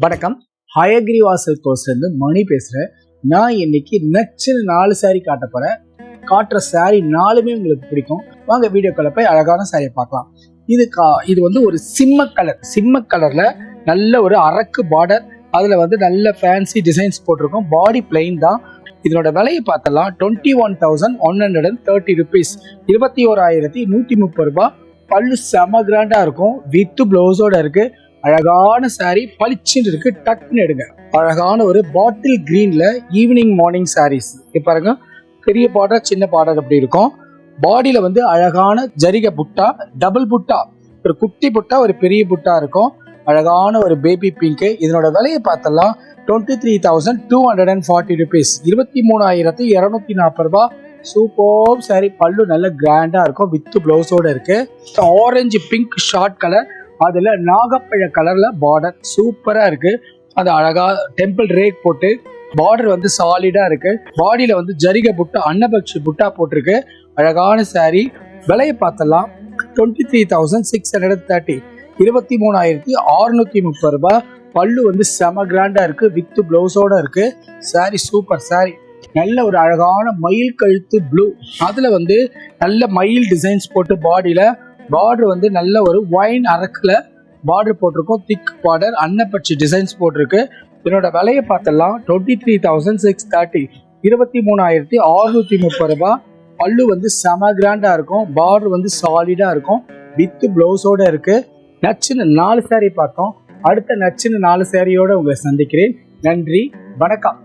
வணக்கம். ஹயகிரிவாசல் கோர்ஸ்லேருந்து மணி பேசுகிறேன். நான் இன்னைக்கு நச்சுன்னு 4 சாரீ காட்ட போகிறேன். காட்டுற சாரீ 4மே உங்களுக்கு பிடிக்கும். வாங்க வீடியோக்குள்ள போய் அழகான சாரியை பார்க்கலாம். இது வந்து ஒரு சிம்ம கலரில் நல்ல ஒரு அரக்கு பார்டர். அதில் வந்து நல்ல ஃபேன்சி டிசைன்ஸ் போட்டிருக்கோம். பாடி பிளெயின் தான். இதனோட விலையை பார்த்தலாம் 21,130 rupees, 21,130 ரூபாய். பல்லு செம கிராண்டா இருக்கும். வித் பிளவுஸோட இருக்கு. அழகான சாரி, பளிச்சுன்னு இருக்கு. டக்குன்னு எடுங்க. அழகான ஒரு பாட்டில் கிரீன்ல ஈவினிங் மார்னிங் சாரீஸ். பாருங்க, பெரிய பார்டர் சின்ன பார்டர் அப்படி இருக்கும். பாடியில வந்து அழகான ஜரிகை புட்டா, டபுள் புட்டா, ஒரு குட்டி புட்டா, ஒரு பெரிய புட்டா இருக்கும். அழகான ஒரு பேபி பிங்க். இதனோட விலையை பார்த்தலாம் 23,240 rupees, 23,240 ரூபாய். Super sorry. பல்லு நல்ல கிராண்டா இருக்கும். வித் பிளவுஸோட இருக்கு. ஆரஞ்சு பிங்க் ஷார்ட் கலர், அதுல நாகப்பழ கலர்ல பார்டர் சூப்பரா இருக்கு. அது அழகா டெம்பிள் ரேக் போட்டு பார்டர் வந்து சாலிடா இருக்கு. பாடியில வந்து ஜரிகை புட்டா, அன்னபக்ஷி புட்டா போட்டிருக்கு. அழகான சாரி. விலையை பார்த்தலாம் 23,630, 23,630 ரூபாய். பல்லு வந்து செம கிராண்டா இருக்கு. வித் பிளவுஸோட இருக்கு. Sorry super sorry. நல்ல ஒரு அழகான மயில் கழுத்து ப்ளூ, அதுல வந்து நல்ல மயில் டிசைன்ஸ் போட்டு பாடியில பார்டர் வந்து நல்ல ஒரு ஒயின் அரக்குல பார்டர் போட்டிருக்கோம். திக் பார்டர், அன்னப்பட்சி டிசைன்ஸ் போட்டிருக்கு. இதனோட விலையை பார்த்தலாம் 23,630, 23,630 ரூபாய். பல்லு வந்து செம கிராண்டா இருக்கும். பார்டர் வந்து சாலிடா இருக்கும். வித் பிளவுஸோட இருக்கு. நச்சுன்னு 4 சாரி பார்த்தோம். அடுத்த நச்சுன்னு 4 சாரியோட உங்களை சந்திக்கிறேன். நன்றி, வணக்கம்.